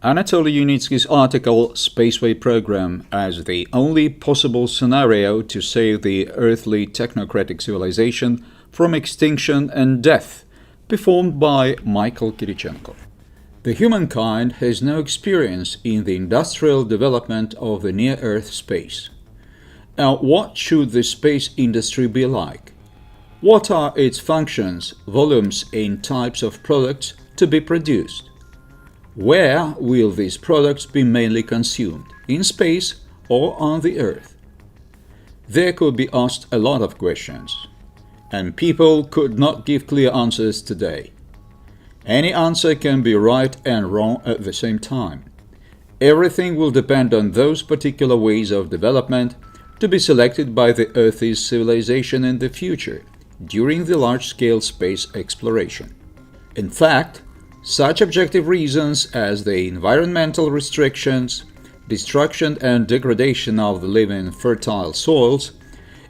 Anatoly Yunitsky's article SpaceWay program as the only possible scenario to save the earthly technocratic civilization from extinction and death, performed by Michael Kirichenko. The humankind has no experience in the industrial development of the near-Earth space. Now, what should the space industry be like? What are its functions, volumes, and types of products to be produced? Where will these products be mainly consumed, in space or on the Earth? There could be asked a lot of questions, and people could not give clear answers today. Any answer can be right and wrong at the same time. Everything will depend on those particular ways of development to be selected by the Earth's civilization in the future during the large-scale space exploration. In fact, such objective reasons as the environmental restrictions, destruction and degradation of the living fertile soils,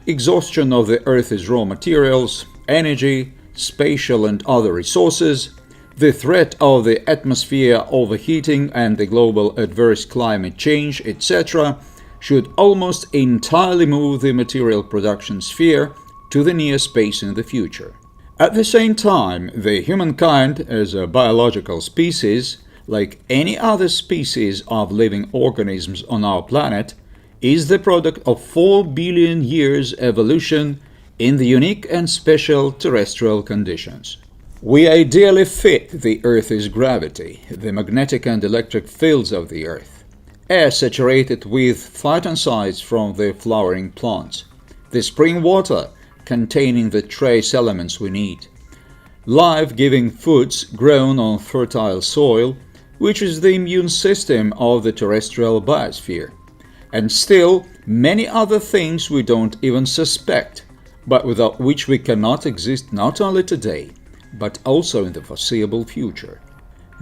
exhaustion of the Earth's raw materials, energy, spatial and other resources, the threat of the atmosphere overheating and the global adverse climate change, etc., should almost entirely move the material production sphere to the near space in the future. At the same time, the humankind as a biological species, like any other species of living organisms on our planet, is the product of 4 billion years evolution in the unique and special terrestrial conditions. We ideally fit the Earth's gravity, the magnetic and electric fields of the Earth, air saturated with phytoncides from the flowering plants, the spring water containing the trace elements we need, life-giving foods grown on fertile soil, which is the immune system of the terrestrial biosphere, and still many other things we don't even suspect, but without which we cannot exist not only today, but also in the foreseeable future.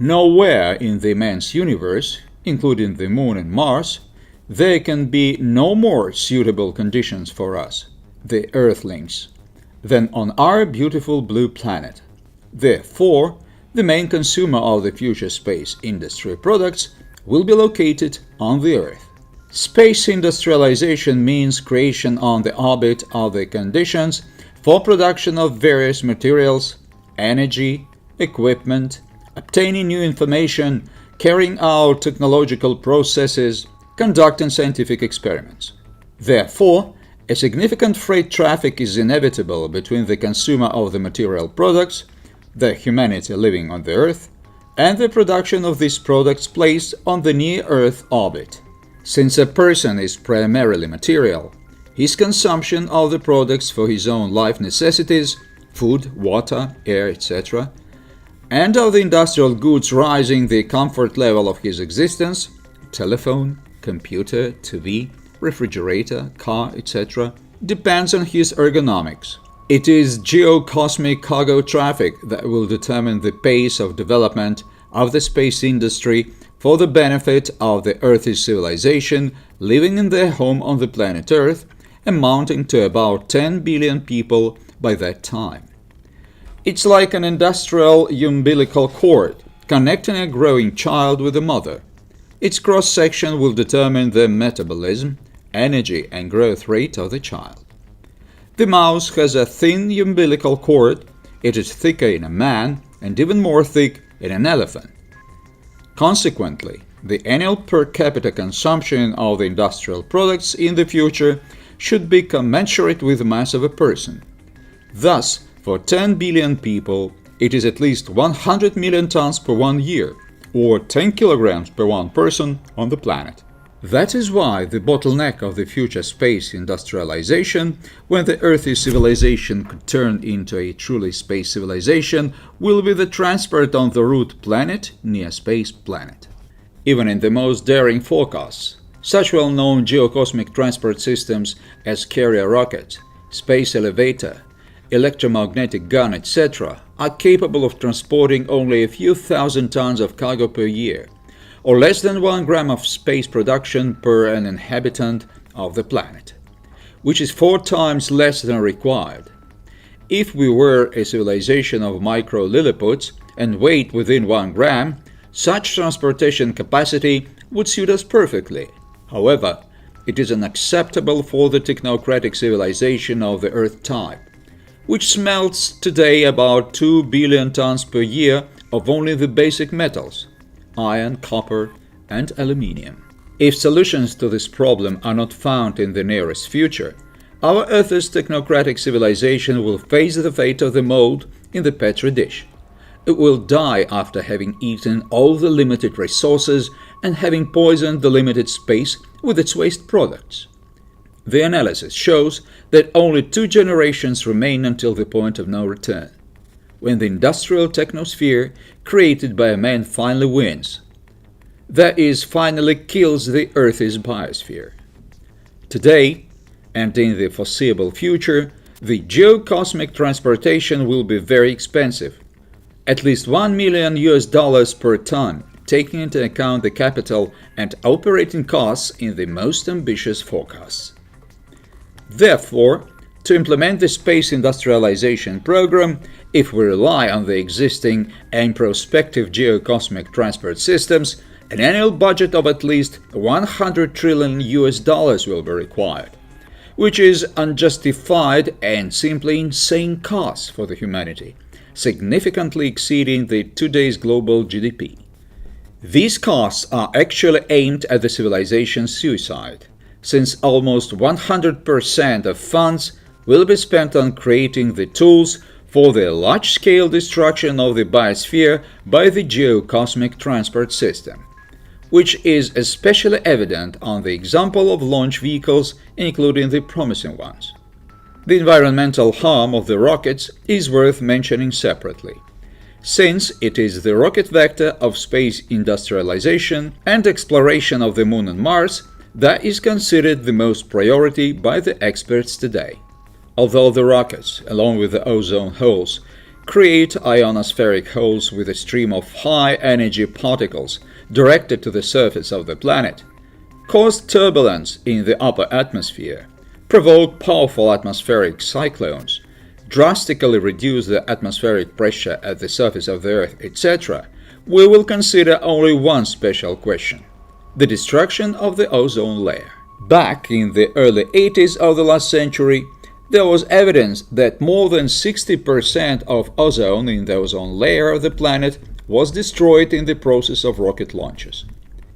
Nowhere in the immense universe, including the Moon and Mars, there can be no more suitable conditions for us, the Earthlings, than on our beautiful blue planet. Therefore, the main consumer of the future space industry products will be located on the Earth. Space industrialization means creation on the orbit of the conditions for production of various materials, energy, equipment, obtaining new information, carrying out technological processes, conducting scientific experiments. Therefore, a significant freight traffic is inevitable between the consumer of the material products, the humanity living on the Earth, and the production of these products placed on the near-Earth orbit. Since a person is primarily material, his consumption of the products for his own life necessities, food, water, air, etc., and of the industrial goods rising the comfort level of his existence, telephone, computer, TV, refrigerator, car, etc., depends on his ergonomics. It is geocosmic cargo traffic that will determine the pace of development of the space industry for the benefit of the Earth's civilization living in their home on the planet Earth, amounting to about 10 billion people by that time. It's like an industrial umbilical cord connecting a growing child with a mother. Its cross-section will determine the metabolism, energy and growth rate of the child. The mouse has a thin umbilical cord. It is thicker in a man and even more thick in an elephant. Consequently, the annual per capita consumption of the industrial products in the future should be commensurate with the mass of a person. Thus, for 10 billion people, it is at least 100 million tons per 1 year, or 10 kilograms per one person on the planet. That is why the bottleneck of the future space industrialization, when the Earth's civilization could turn into a truly space civilization, will be the transport on the route planet near space planet. Even in the most daring forecasts, such well-known geocosmic transport systems as carrier rocket, space elevator, electromagnetic gun, etc., are capable of transporting only a few thousand tons of cargo per year, or less than 1 gram of space production per an inhabitant of the planet, which is 4 times less than required. If we were a civilization of micro-Lilliputs and weighed within 1 gram, Such transportation capacity would suit us perfectly. However, it is unacceptable for the technocratic civilization of the Earth type, which smelts today about 2 billion tons per year of only the basic metals – iron, copper, and aluminium. If solutions to this problem are not found in the nearest future, our Earth's technocratic civilization will face the fate of the mold in the Petri dish. It will die after having eaten all the limited resources and having poisoned the limited space with its waste products. The analysis shows that only 2 generations remain until the point of no return, when the industrial technosphere created by a man finally wins. That is, finally kills the Earth's biosphere. Today, and in the foreseeable future, the geocosmic transportation will be very expensive, at least $1 million per ton, taking into account the capital and operating costs in the most ambitious forecasts. Therefore, to implement the space industrialization program, if we rely on the existing and prospective geocosmic transport systems, an annual budget of at least $100 trillion will be required, which is unjustified and simply insane costs for the humanity, significantly exceeding the today's global GDP. These costs are actually aimed at the civilization's suicide, since almost 100% of funds will be spent on creating the tools for the large-scale destruction of the biosphere by the geocosmic transport system, which is especially evident on the example of launch vehicles, including the promising ones. The environmental harm of the rockets is worth mentioning separately, since it is the rocket vector of space industrialization and exploration of the Moon and Mars that is considered the most priority by the experts today. Although the rockets, along with the ozone holes, create ionospheric holes with a stream of high-energy particles directed to the surface of the planet, cause turbulence in the upper atmosphere, provoke powerful atmospheric cyclones, drastically reduce the atmospheric pressure at the surface of the Earth, etc., we will consider only one special question: the destruction of the ozone layer. Back in the early 80s of the last century, there was evidence that more than 60% of ozone in the ozone layer of the planet was destroyed in the process of rocket launches.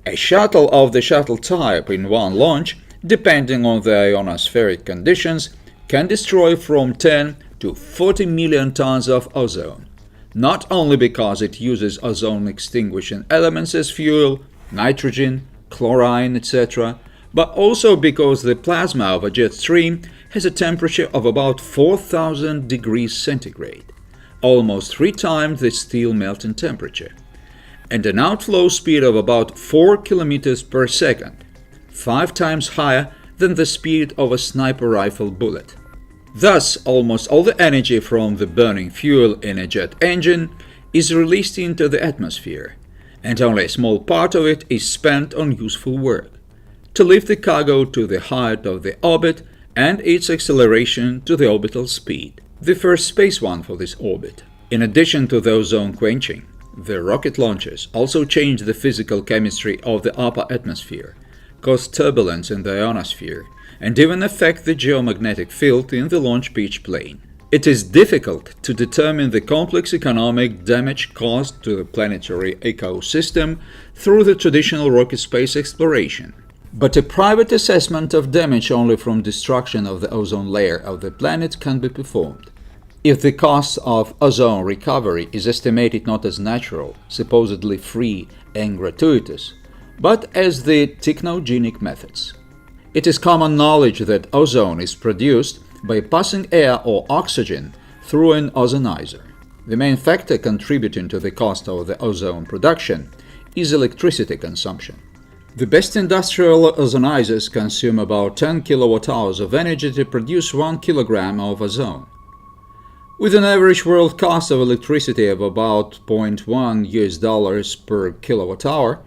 A shuttle of the shuttle type in one launch, depending on the ionospheric conditions, can destroy from 10 to 40 million tons of ozone, not only because it uses ozone-extinguishing elements as fuel, nitrogen, chlorine, etc., but also because the plasma of a jet stream has a temperature of about 4,000 degrees centigrade, almost 3 times the steel melting temperature, and an outflow speed of about 4 kilometers per second, 5 times higher than the speed of a sniper rifle bullet. Thus, almost all the energy from the burning fuel in a jet engine is released into the atmosphere, and only a small part of it is spent on useful work, to lift the cargo to the height of the orbit and its acceleration to the orbital speed, the first space one for this orbit. In addition to the ozone quenching, the rocket launches also change the physical chemistry of the upper atmosphere, cause turbulence in the ionosphere, and even affect the geomagnetic field in the launch pitch plane. It is difficult to determine the complex economic damage caused to the planetary ecosystem through the traditional rocket space exploration, but a private assessment of damage only from destruction of the ozone layer of the planet can be performed. If the cost of ozone recovery is estimated not as natural, supposedly free and gratuitous, but as the technogenic methods. It is common knowledge that ozone is produced by passing air or oxygen through an ozonizer. The main factor contributing to the cost of the ozone production is electricity consumption. The best industrial ozonizers consume about 10 kilowatt-hours of energy to produce 1 kilogram of ozone. With an average world cost of electricity of about $0.1 per kilowatt-hour,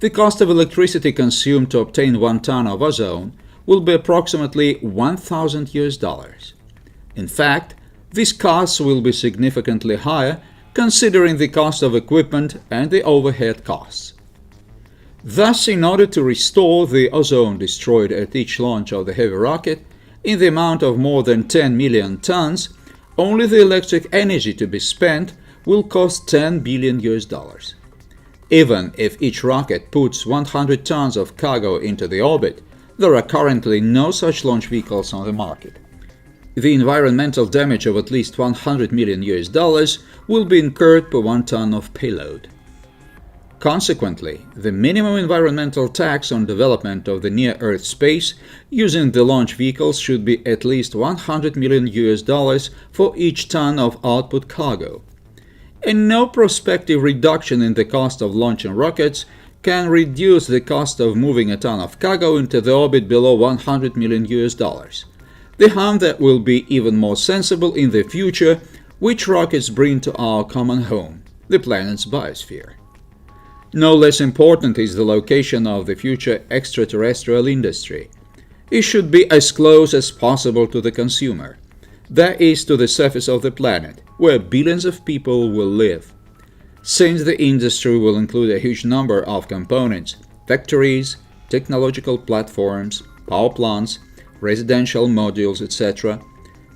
the cost of electricity consumed to obtain 1 ton of ozone will be approximately $1,000. In fact, these costs will be significantly higher considering the cost of equipment and the overhead costs. Thus, in order to restore the ozone destroyed at each launch of the heavy rocket in the amount of more than 10 million tons, only the electric energy to be spent will cost $10 billion. Even if each rocket puts 100 tons of cargo into the orbit, there are currently no such launch vehicles on the market. The environmental damage of at least $100 million will be incurred per 1 ton of payload. Consequently, the minimum environmental tax on development of the near-Earth space using the launch vehicles should be at least $100 million for each ton of output cargo. And no prospective reduction in the cost of launching rockets can reduce the cost of moving a ton of cargo into the orbit below $100 million. The harm that will be even more sensible in the future which rockets bring to our common home, the planet's biosphere. No less important is the location of the future extraterrestrial industry. It should be as close as possible to the consumer, that is, to the surface of the planet, where billions of people will live. Since the industry will include a huge number of components, factories, technological platforms, power plants, residential modules, etc.,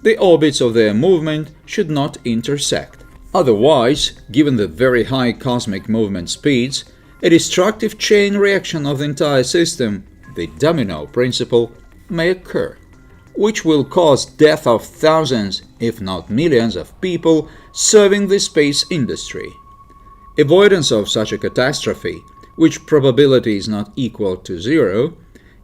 the orbits of their movement should not intersect. Otherwise, given the very high cosmic movement speeds, a destructive chain reaction of the entire system, the domino principle, may occur, which will cause death of thousands, if not millions, of people serving the space industry. Avoidance of such a catastrophe, which probability is not equal to zero,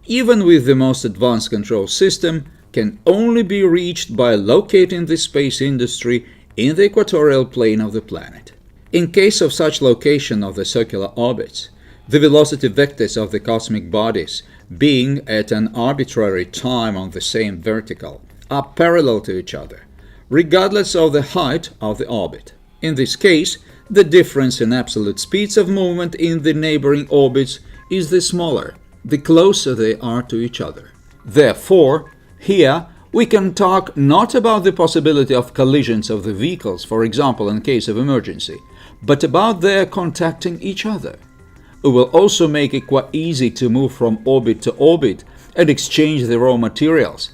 even with the most advanced control system, can only be reached by locating the space industry in the equatorial plane of the planet. In case of such location of the circular orbits, the velocity vectors of the cosmic bodies, being at an arbitrary time on the same vertical, are parallel to each other, regardless of the height of the orbit. In this case, the difference in absolute speeds of movement in the neighboring orbits is the smaller, the closer they are to each other. Therefore, here we can talk not about the possibility of collisions of the vehicles, for example in case of emergency, but about their contacting each other. It will also make it quite easy to move from orbit to orbit and exchange the raw materials,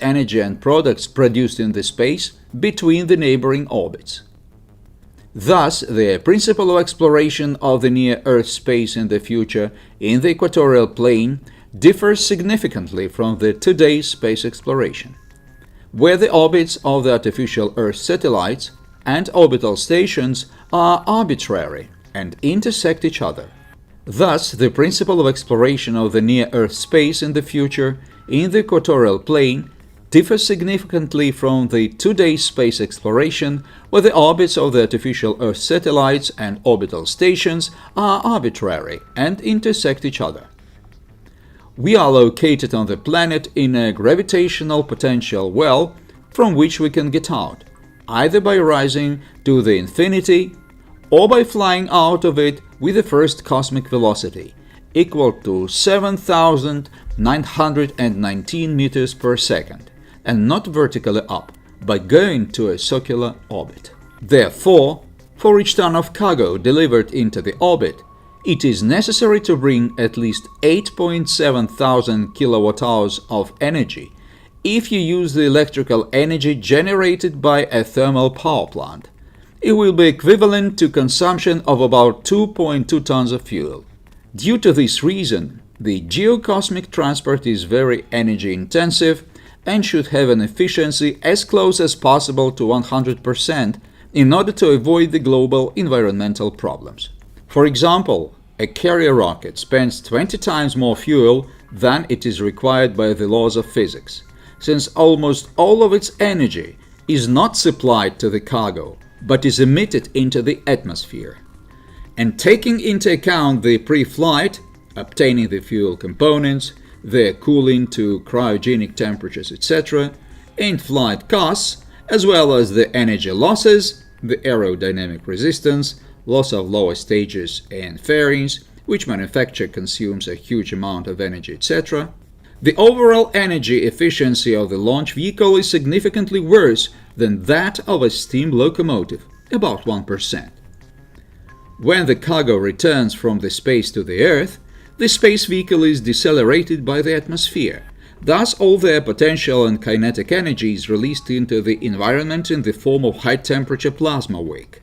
energy and products produced in the space between the neighboring orbits. Thus, the principle of exploration of the near-Earth space in the future in the equatorial plane differs significantly from the today's space exploration, where the orbits of the artificial Earth satellites and orbital stations are arbitrary and intersect each other. Thus, the principle of exploration of the near-Earth space in the future in the equatorial plane differs significantly from the today's space exploration, where the orbits of the artificial Earth satellites and orbital stations are arbitrary and intersect each other. We are located on the planet in a gravitational potential well from which we can get out, either by rising to the infinity or by flying out of it with the first cosmic velocity, equal to 7,919 meters per second, and not vertically up, by going to a circular orbit. Therefore, for each ton of cargo delivered into the orbit, it is necessary to bring at least 8.7 thousand kilowatt-hours of energy if you use the electrical energy generated by a thermal power plant. It will be equivalent to consumption of about 2.2 tons of fuel. Due to this reason, the geocosmic transport is very energy intensive and should have an efficiency as close as possible to 100% in order to avoid the global environmental problems. For example, a carrier rocket spends 20 times more fuel than it is required by the laws of physics, since almost all of its energy is not supplied to the cargo, but is emitted into the atmosphere. And taking into account the pre-flight, obtaining the fuel components, their cooling to cryogenic temperatures, etc., and flight costs, as well as the energy losses, the aerodynamic resistance, loss of lower stages and fairings, which manufacture consumes a huge amount of energy, etc., the overall energy efficiency of the launch vehicle is significantly worse than that of a steam locomotive. about 1%. When the cargo returns from the space to the Earth, the space vehicle is decelerated by the atmosphere. Thus, all their potential and kinetic energy is released into the environment in the form of high-temperature plasma wake,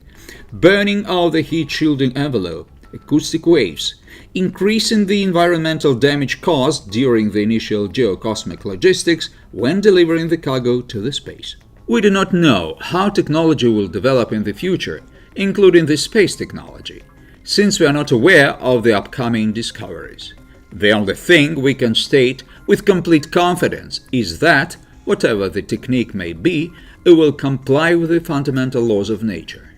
burning out the heat-shielding envelope, acoustic waves, increasing the environmental damage caused during the initial geocosmic logistics when delivering the cargo to the space. We do not know how technology will develop in the future, including the space technology, since we are not aware of the upcoming discoveries. The only thing we can state with complete confidence is that, whatever the technique may be, it will comply with the fundamental laws of nature.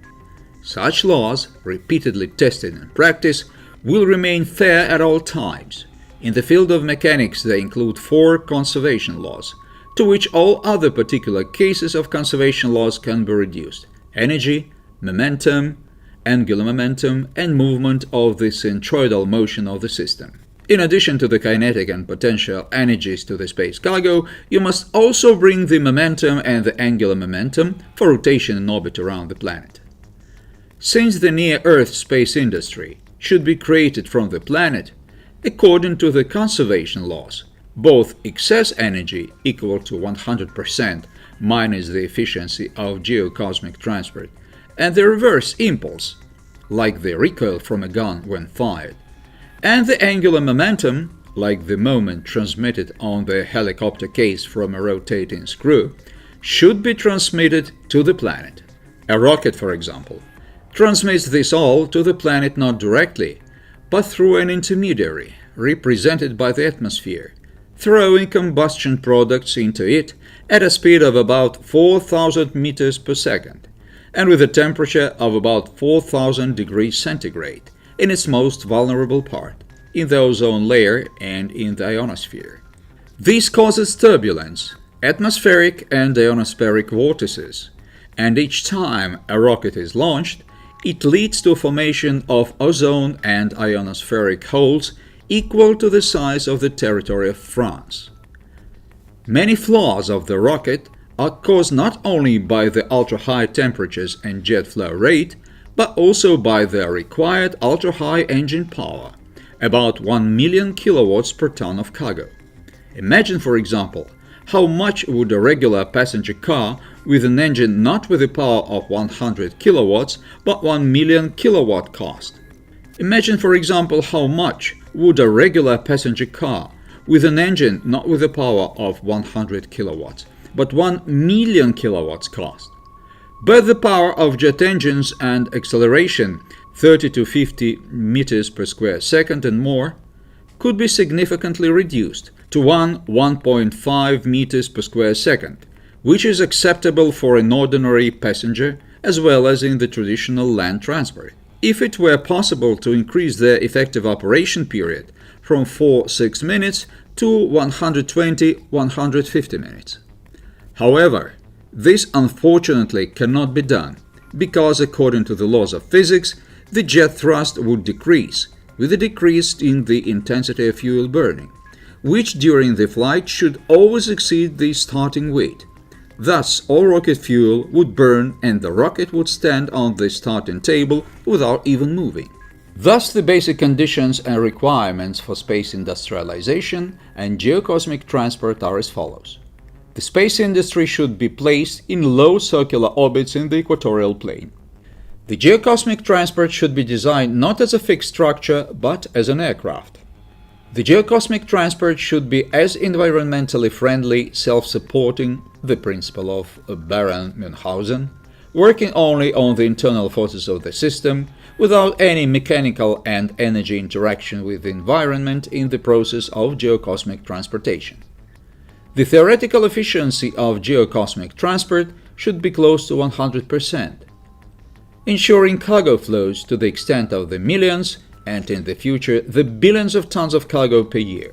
Such laws, repeatedly tested in practice, will remain fair at all times. In the field of mechanics, they include 4 conservation laws, to which all other particular cases of conservation laws can be reduced: energy, momentum, angular momentum, and movement of the centroidal motion of the system. In addition to the kinetic and potential energies to the space cargo, you must also bring the momentum and the angular momentum for rotation in orbit around the planet. Since the near-Earth space industry should be created from the planet, according to the conservation laws, both excess energy equal to 100% minus the efficiency of geocosmic transport and the reverse impulse, like the recoil from a gun when fired, and the angular momentum, like the moment transmitted on the helicopter case from a rotating screw, should be transmitted to the planet. A rocket, for example, transmits this all to the planet not directly, but through an intermediary, represented by the atmosphere, throwing combustion products into it at a speed of about 4,000 meters per second, and with a temperature of about 4,000 degrees centigrade in its most vulnerable part, in the ozone layer and in the ionosphere. This causes turbulence, atmospheric and ionospheric vortices, and each time a rocket is launched, it leads to formation of ozone and ionospheric holes equal to the size of the territory of France. Many flaws of the rocket are caused not only by the ultra-high temperatures and jet flow rate, but also by the required ultra-high engine power, about 1 million kilowatts per ton of cargo. Imagine, for example, how much would a regular passenger car with an engine not with a power of 100 kilowatts but 1 million kilowatt cost. Imagine, for example, how much would a regular passenger car with an engine not with a power of 100 kilowatts but 1 million kilowatts cost. But the power of jet engines and acceleration, 30 to 50 meters per square second and more, could be significantly reduced to 1.5 meters per square second, which is acceptable for an ordinary passenger as well as in the traditional land transport. If it were possible to increase their effective operation period from 4-6 minutes to 120-150 minutes. However, this unfortunately cannot be done, because according to the laws of physics, the jet thrust would decrease with a decrease in the intensity of fuel burning, which during the flight should always exceed the starting weight. Thus, all rocket fuel would burn and the rocket would stand on the starting table without even moving. Thus, the basic conditions and requirements for space industrialization and geocosmic transport are as follows. The space industry should be placed in low circular orbits in the equatorial plane. The geocosmic transport should be designed not as a fixed structure, but as an aircraft. The geocosmic transport should be as environmentally friendly, self-supporting, the principle of Baron-Münchhausen, working only on the internal forces of the system, without any mechanical and energy interaction with the environment in the process of geocosmic transportation. The theoretical efficiency of geocosmic transport should be close to 100%, ensuring cargo flows to the extent of the millions and in the future the billions of tons of cargo per year.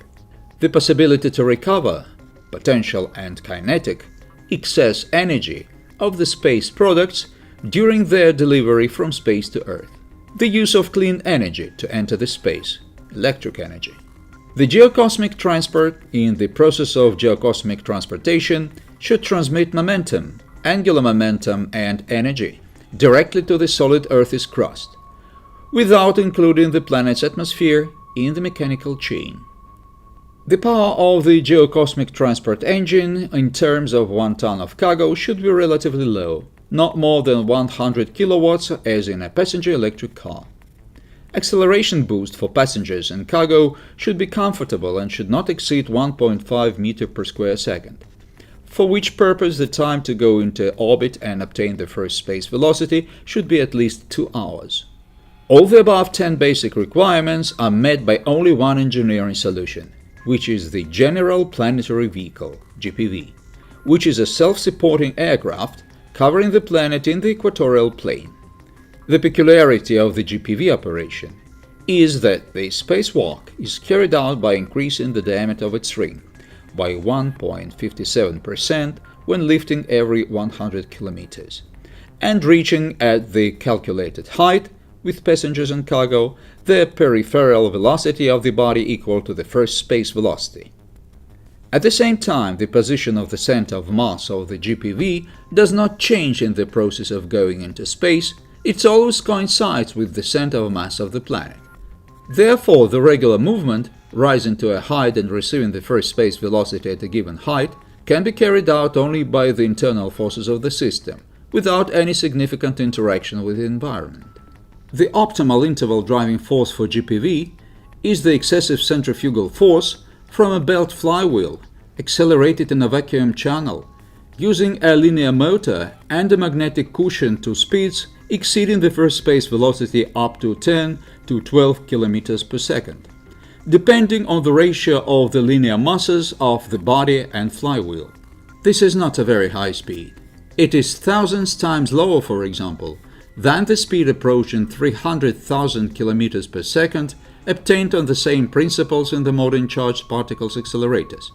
The possibility to recover potential and kinetic excess energy of the space products during their delivery from space to Earth. The use of clean energy to enter the space, electric energy. The geocosmic transport in the process of geocosmic transportation should transmit momentum, angular momentum and energy, directly to the solid Earth's crust, without including the planet's atmosphere in the mechanical chain. The power of the geocosmic transport engine in terms of 1 ton of cargo should be relatively low, not more than 100 kilowatts as in a passenger electric car. Acceleration boost for passengers and cargo should be comfortable and should not exceed 1.5 meters per square second, for which purpose the time to go into orbit and obtain the first space velocity should be at least 2 hours. All the above 10 basic requirements are met by only one engineering solution, which is the General Planetary Vehicle, GPV, which is a self-supporting aircraft covering the planet in the equatorial plane. The peculiarity of the GPV operation is that the spacewalk is carried out by increasing the diameter of its ring by 1.57% when lifting every 100 kilometers, and reaching at the calculated height, with passengers and cargo, the peripheral velocity of the body equal to the first space velocity. At the same time, the position of the center of mass of the GPV does not change in the process of going into space, it always coincides with the center of mass of the planet. Therefore, the regular movement, rising to a height and receiving the first space velocity at a given height, can be carried out only by the internal forces of the system, without any significant interaction with the environment. The optimal interval driving force for GPV is the excessive centrifugal force from a belt flywheel, accelerated in a vacuum channel, using a linear motor and a magnetic cushion to speeds exceeding the first space velocity up to 10 to 12 kilometers per second, depending on the ratio of the linear masses of the body and flywheel. This is not a very high speed. It is thousands times lower, for example, than the speed approaching 300,000 kilometers per second obtained on the same principles in the modern charged particles accelerators.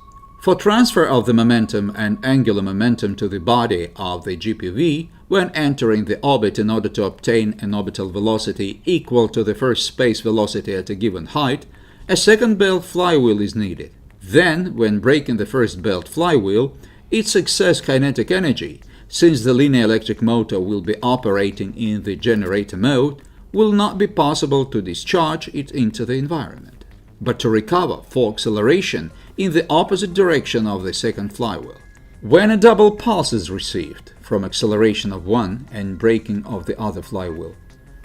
For transfer of the momentum and angular momentum to the body of the GPV when entering the orbit in order to obtain an orbital velocity equal to the first space velocity at a given height, a second belt flywheel is needed. Then, when braking the first belt flywheel, its excess kinetic energy, since the linear electric motor will be operating in the generator mode, will not be possible to discharge it into the environment, but to recover for acceleration in the opposite direction of the second flywheel. When a double pulse is received from acceleration of one and braking of the other flywheel,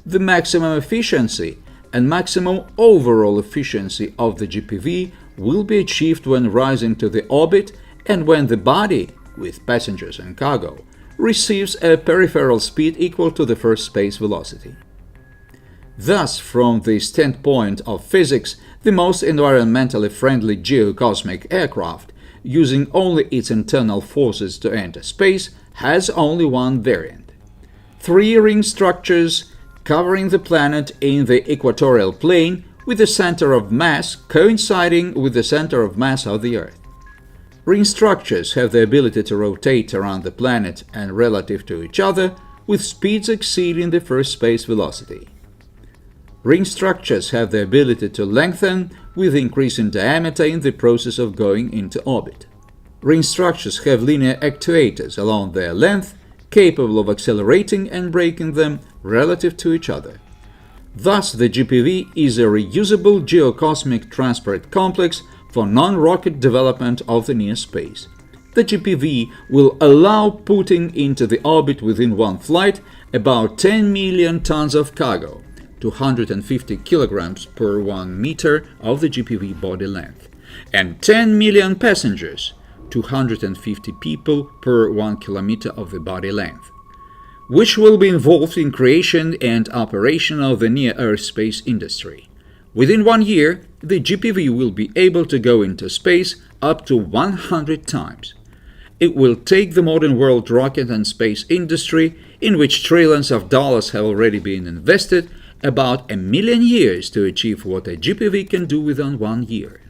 the maximum efficiency and maximum overall efficiency of the GPV will be achieved when rising to the orbit and when the body, with passengers and cargo, receives a peripheral speed equal to the first space velocity. Thus, from the standpoint of physics, the most environmentally friendly geocosmic aircraft, using only its internal forces to enter space, has only one variant. 3 ring structures covering the planet in the equatorial plane with the center of mass coinciding with the center of mass of the Earth. Ring structures have the ability to rotate around the planet and relative to each other with speeds exceeding the first space velocity. Ring structures have the ability to lengthen with increase in diameter in the process of going into orbit. Ring structures have linear actuators along their length, capable of accelerating and braking them relative to each other. Thus, the GPV is a reusable geocosmic transport complex for non-rocket development of the near space. The GPV will allow putting into the orbit within one flight about 10 million tons of cargo, 250 kilograms per 1 meter of the GPV body length, and 10 million passengers, 250 people per 1 kilometer of the body length, which will be involved in creation and operation of the near-Earth space industry. Within 1 year, the GPV will be able to go into space up to 100 times. It will take the modern world rocket and space industry, in which trillions of dollars have already been invested, about 1 million years to achieve what a GPV can do within 1 year.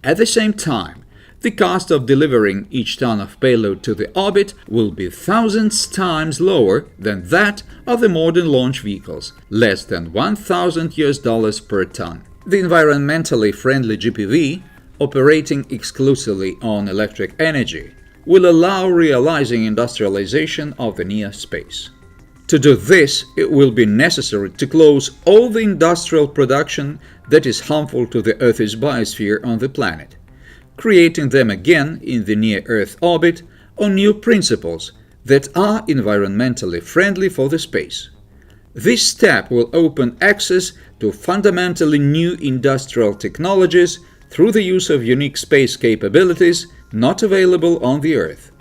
At the same time, the cost of delivering each ton of payload to the orbit will be thousands times lower than that of the modern launch vehicles, less than $1,000 per ton. The environmentally friendly GPV, operating exclusively on electric energy, will allow realizing industrialization of the near space. To do this, it will be necessary to close all the industrial production that is harmful to the Earth's biosphere on the planet, creating them again in the near-Earth orbit on new principles that are environmentally friendly for the space. This step will open access to fundamentally new industrial technologies through the use of unique space capabilities not available on the Earth: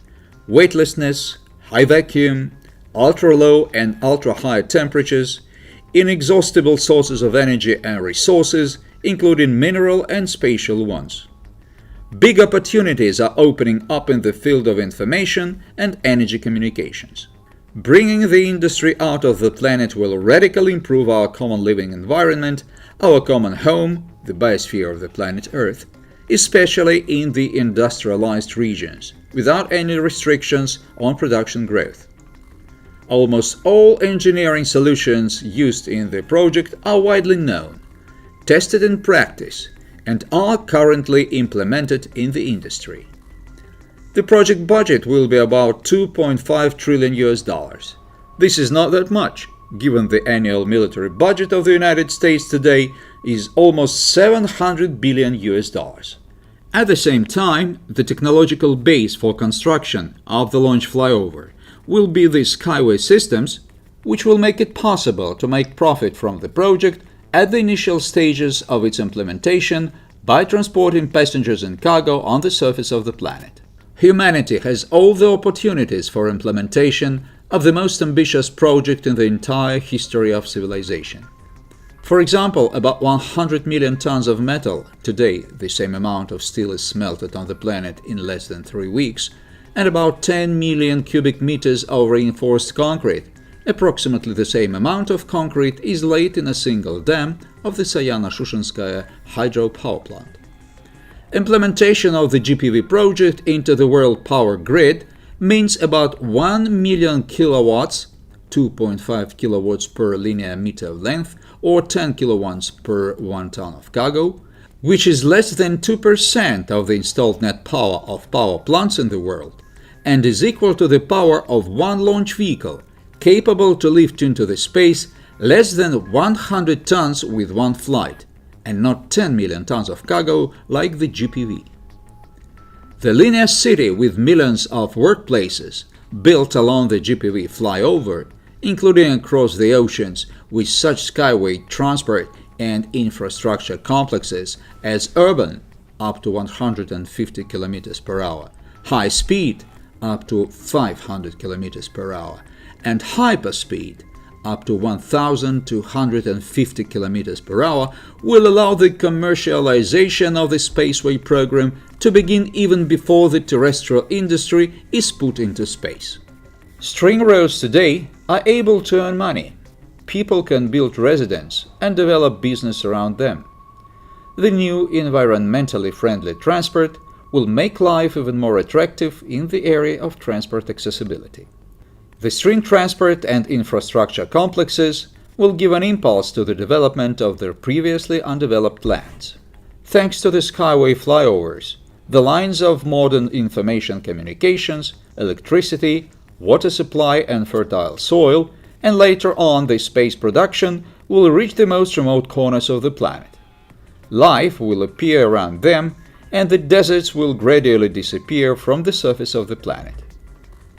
weightlessness, high vacuum, ultra-low and ultra-high temperatures, inexhaustible sources of energy and resources, including mineral and spatial ones. Big opportunities are opening up in the field of information and energy communications. Bringing the industry out of the planet will radically improve our common living environment, our common home, the biosphere of the planet Earth, especially in the industrialized regions, without any restrictions on production growth. Almost all engineering solutions used in the project are widely known, tested in practice, and are currently implemented in the industry. The project budget will be about $2.5 trillion. This is not that much, given the annual military budget of the United States today is almost $700 billion. At the same time, the technological base for construction of the launch flyover will be the SpaceWay systems, which will make it possible to make profit from the project at the initial stages of its implementation by transporting passengers and cargo on the surface of the planet. Humanity has all the opportunities for implementation of the most ambitious project in the entire history of civilization. For example, about 100 million tons of metal, today the same amount of steel is smelted on the planet in less than 3 weeks, and about 10 million cubic meters of reinforced concrete, approximately the same amount of concrete, is laid in a single dam of the Sayano-Shushenskaya hydropower plant. Implementation of the GPV project into the world power grid means about 1 million kilowatts, 2.5 kilowatts per linear meter of length, or 10 kilowatts per 1 ton of cargo, which is less than 2% of the installed net power of power plants in the world, and is equal to the power of one launch vehicle, capable to lift into the space less than 100 tons with one flight, and not 10 million tons of cargo like the GPV. The linear city with millions of workplaces built along the GPV flyover, including across the oceans with such skyway transport and infrastructure complexes as urban up to 150 km per hour, high speed up to 500 km per hour, and hyperspeed up to 1,250 km per hour will allow the commercialization of the SpaceWay program to begin even before the terrestrial industry is put into space. String roads today are able to earn money. People can build residence and develop business around them. The new environmentally friendly transport will make life even more attractive in the area of transport accessibility. The string transport and infrastructure complexes will give an impulse to the development of their previously undeveloped lands. Thanks to the skyway flyovers, the lines of modern information communications, electricity, water supply and fertile soil, and later on the space production will reach the most remote corners of the planet. Life will appear around them, and the deserts will gradually disappear from the surface of the planet.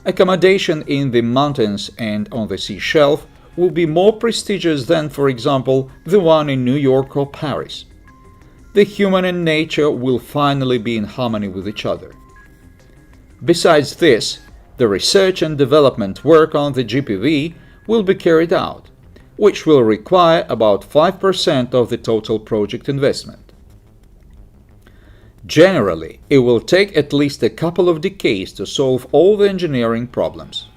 Accommodation in the mountains and on the sea shelf will be more prestigious than, for example, the one in New York or Paris. The human and nature will finally be in harmony with each other. Besides this, the research and development work on the GPV will be carried out, which will require about 5% of the total project investment. Generally, it will take at least a couple of decades to solve all the engineering problems.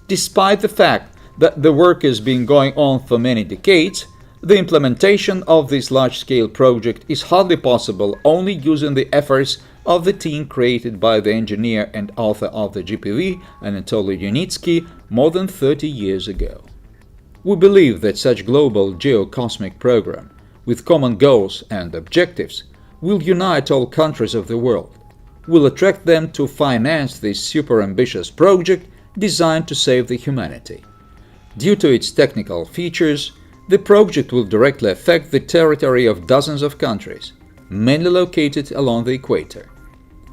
Despite the fact that the work has been going on for many decades, the implementation of this large-scale project is hardly possible only using the efforts of the team created by the engineer and author of the GPV, Anatoly Yunitsky, more than 30 years ago. We believe that such global geocosmic program, with common goals and objectives, will unite all countries of the world, will attract them to finance this super-ambitious project designed to save the humanity. Due to its technical features, the project will directly affect the territory of dozens of countries, mainly located along the equator.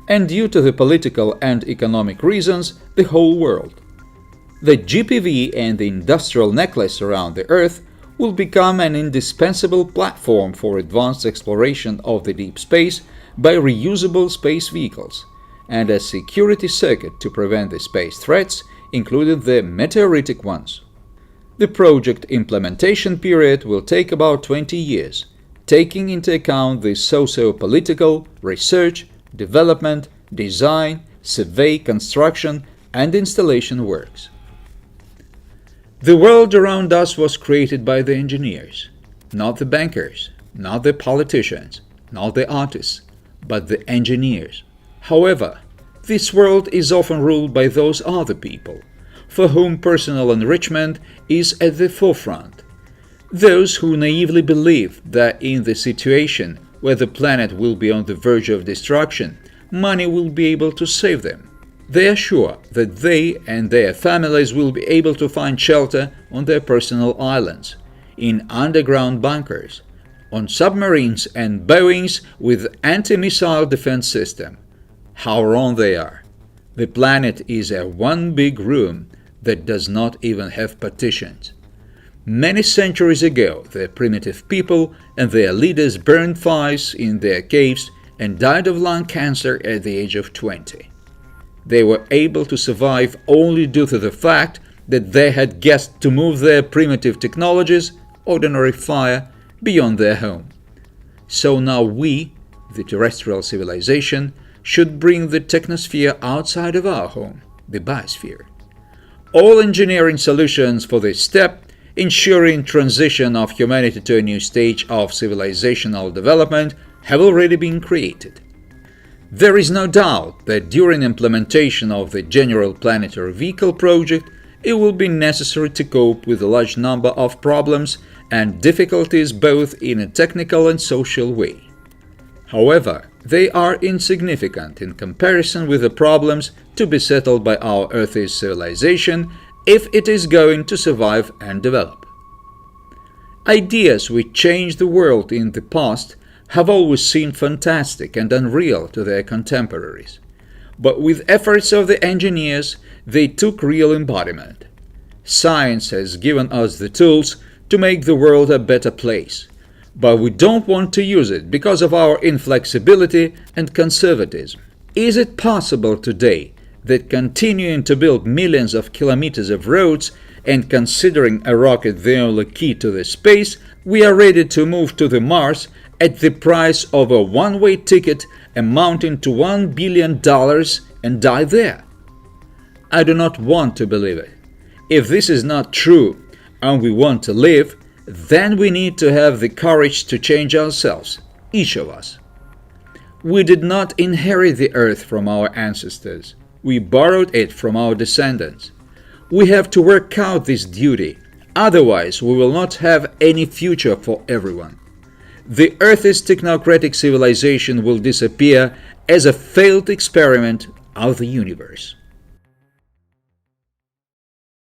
And due to the political and economic reasons, the whole world. The GPV and the industrial necklace around the Earth will become an indispensable platform for advanced exploration of the deep space by reusable space vehicles, and a security circuit to prevent the space threats, including the meteoritic ones. The project implementation period will take about 20 years, taking into account the socio-political, research, development, design, survey, construction, and installation works. The world around us was created by the engineers, not the bankers, not the politicians, not the artists, but the engineers. However, this world is often ruled by those other people, for whom personal enrichment is at the forefront. Those who naively believe that in the situation where the planet will be on the verge of destruction, money will be able to save them. They are sure that they and their families will be able to find shelter on their personal islands, in underground bunkers, on submarines and Boeings with anti-missile defense system. How wrong they are. The planet is a one big room that does not even have partitions. Many centuries ago, the primitive people and their leaders burned fires in their caves and died of lung cancer at the age of 20. They were able to survive only due to the fact that they had guessed to move their primitive technologies, ordinary fire, beyond their home. So now we, the terrestrial civilization, should bring the technosphere outside of our home, the biosphere. All engineering solutions for this step, ensuring transition of humanity to a new stage of civilizational development, have already been created. There is no doubt that during implementation of the General Planetary Vehicle project, it will be necessary to cope with a large number of problems and difficulties both in a technical and social way. However, they are insignificant in comparison with the problems to be settled by our Earth's civilization if it is going to survive and develop. Ideas which changed the world in the past have always seemed fantastic and unreal to their contemporaries. But with efforts of the engineers, they took real embodiment. Science has given us the tools to make the world a better place, but we don't want to use it because of our inflexibility and conservatism. Is it possible today that continuing to build millions of kilometers of roads and considering a rocket the only key to the space, we are ready to move to the Mars at the price of a one-way ticket amounting to $1 billion and die there? I do not want to believe it. If this is not true and we want to live, then we need to have the courage to change ourselves, each of us. We did not inherit the earth from our ancestors. We borrowed it from our descendants. We have to work out this duty, otherwise we will not have any future for everyone. The Earth's technocratic civilization will disappear as a failed experiment of the universe.